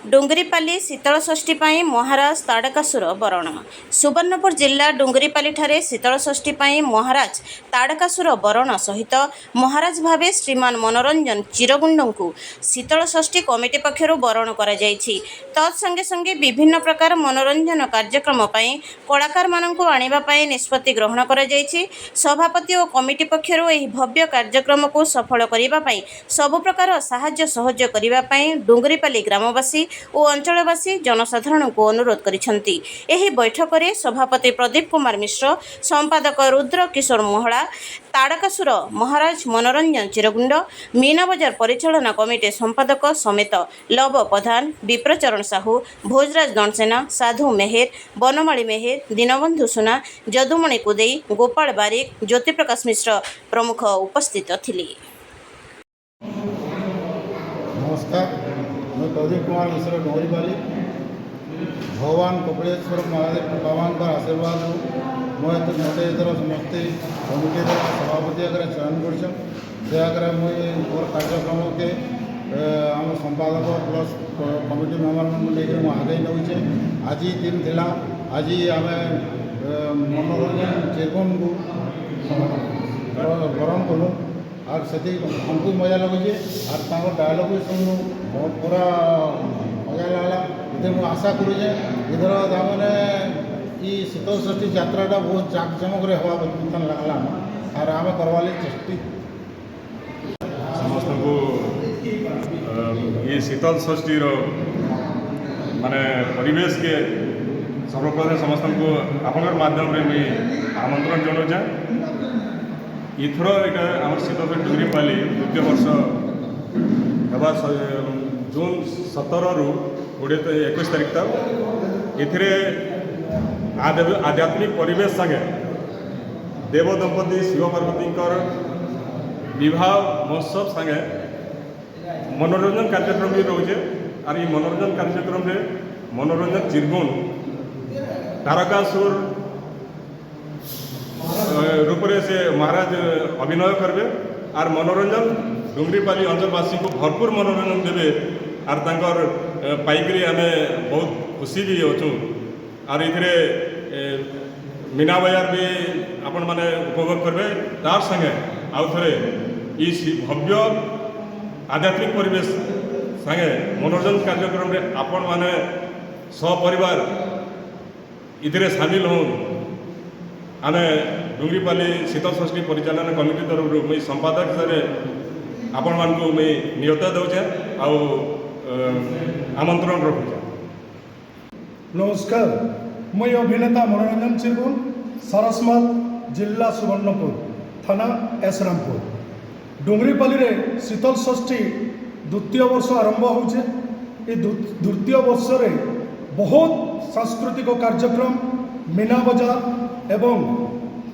डुंगरीपाली शीतलषष्ठी ପାଇଁ ମହାରାଜ ତାଡ଼କାସୁର ବରଣ। ସୁବର୍ଣ୍ଣପୁର ଜିଲ୍ଲା ଡୁଙ୍ଗରିପାଲିଠାରେ ଶୀତଳଷଷ୍ଠୀ ପାଇଁ ମହାରାଜ ତାଡ଼କାସୁର ବରଣ ସହିତ ମହାରାଜ ଭାବେ ଶ୍ରୀମାନ ମନୋରଞ୍ଜନ ଚିରଗୁଣ୍ଡଙ୍କୁ ଶୀତଳଷଷ୍ଠୀ କମିଟି ପକ୍ଷରୁ ବରଣ କରାଯାଇଛି। ତତ୍ସଙ୍ଗେ ସଙ୍ଗେ ବିଭିନ୍ନ ପ୍ରକାର ମନୋରଞ୍ଜନ କାର୍ଯ୍ୟକ୍ରମ ପାଇଁ କଳାକାରମାନଙ୍କୁ ଆଣିବା ପାଇଁ ନିଷ୍ପତ୍ତି ଗ୍ରହଣ କରାଯାଇଛି। ସଭାପତି ଓ କମିଟି ପକ୍ଷରୁ ଏହି ଭବ୍ୟ କାର୍ଯ୍ୟକ୍ରମକୁ ସଫଳ କରିବା ପାଇଁ ସବୁ ପ୍ରକାର ସାହାଯ୍ୟ ସହଯୋଗ କରିବା ପାଇଁ ଡୁଙ୍ଗରିପାଲି ଗ୍ରାମବାସୀ ଓ ଅଞ୍ଚଳବାସୀ ଜନସାଧାରଣଙ୍କୁ ଅନୁରୋଧ କରିଛନ୍ତି। ଏହି ବୈଠକରେ ସଭାପତି ପ୍ରଦୀପ କୁମାର ମିଶ୍ର, ସମ୍ପାଦକ ରୁଦ୍ର କିଶୋର ମହଳା, ତାଡ଼କାସୁର ମହାରାଜ ମନୋରଞ୍ଜନ ଚିରଗୁଣ୍ଡ, ମୀନାବଜାର ପରିଚାଳନା କମିଟି ସମ୍ପାଦକ ସମେତ ଲବ ପ୍ରଧାନ, ବିପ୍ରଚରଣ ସାହୁ, ଭୋଜରାଜ ଦଣ୍ଡସେନା, ସାଧୁ ମେହେର, ବନମାଳୀ ମେହେର, ଦୀନବନ୍ଧୁ ସୁନା, ଯଦୁମଣି କୁଦେଇ, ଗୋପାଳ ବାରିକ, ଜ୍ୟୋତିପ୍ରକାଶ ମିଶ୍ର ପ୍ରମୁଖ ଉପସ୍ଥିତ ଥିଲେ। नमस्कार, मैं प्रदीप कुमार मिश्र डोंगरीपाली। भगवान कपिलेश्वर महादेव भगवान का आशीर्वाद मत समस्ते कमिटी सभापति आगे चयन कर मुझे मोर कार्यक्रम के आम संपादक प्लस कमिटी मेम्बर लेकर आगे नौचे। आज दिन थिला आज आम मनोरंजन चिरगुन को बरण कलु और से हमको मजा लगुचे और डायलग भी सुनलु बहुत पूरा मजा लगला। इधर मुझे आशा करुचे इधर मैंने ये शीतलषष्ठी यात्राटा बहुत जाकजमक हवा लगला और आम करवा चेष्टित समस्त को ये शीतलषष्ठीर माने परिवेश के सर्वप्रथम समस्त को आपण माध्यम मुझे आमंत्रण जनाऊे। इथर यहाँ आम शीतलषष्ठी डुंगरीपाली द्वितीय वर्ष है जून 17 रु 21 तारीख तक ये आध्यात्मिक परिवेश संगे देव दंपति शिव पार्वती विवाह महोत्सव संगे मनोरंजन कार्यक्रम भी रोचे। और ये मनोरंजन कार्यक्रम में मनोरंजन चिरगुन तारकासुर रूप से महाराज अभिनय करेंगे और मनोरंजन डुंगरीपाली अंचलवासी को भरपूर मनोरंजन देवे और तांकर पाइकरी आम बहुत खुशी भी अच्छू। और ये मीना बजार भी आपण मैंने उपभोग करेंगे तार संगे आउ थे भव्य आध्यात्मिक परिवेश संगे मनोरंजन कार्यक्रम में आपण मैंने सपरिवार इधर सामिल हों। आम डुंगरीपाली शीतलषष्ठी परिचालन कमिटी तरफ मुझे संपादक हिसाब से आपण मान मुझे नियोता दूचे आमंत्रण रखुचे। नमस्कार, मैं अभिनेता मनोरंजन चिरगुन, सरस्मत जिला सुवर्णपुर थाना एसरामपुर। डुंगरीपाली रे शीतलषष्ठी द्वितीय वर्ष आरंभ होचे। ये द्वितीय वर्ष रे बहुत सांस्कृतिक कार्यक्रम मीना बजार एवं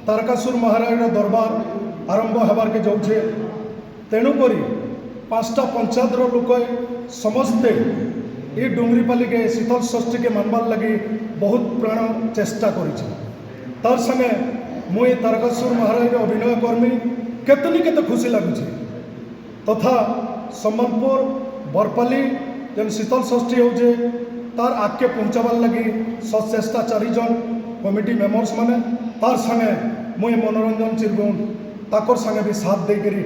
तारकासुर महाराज दरबार आरंभ होबार के जाऊे। तेणुक 5टा पंचायत लोक समस्ते ये डुंगरीपाली के शीतलषष्ठी के मानबार लगी बहुत प्राण चेष्टा कर संगे मुझे तारकासुर महाराज अभिनय कर्मी केते खुशी लगुच तथा सम्बलपुर बरपाली जेन शीतलषष्ठी होचे तार आगे पहुँचाबार लगी सचेष्टा 4 जन कमिटी मेम्बर्स माने तार संगे मुझे मनोरंजन चिरगुन ताकर संगे भी साथ दे करी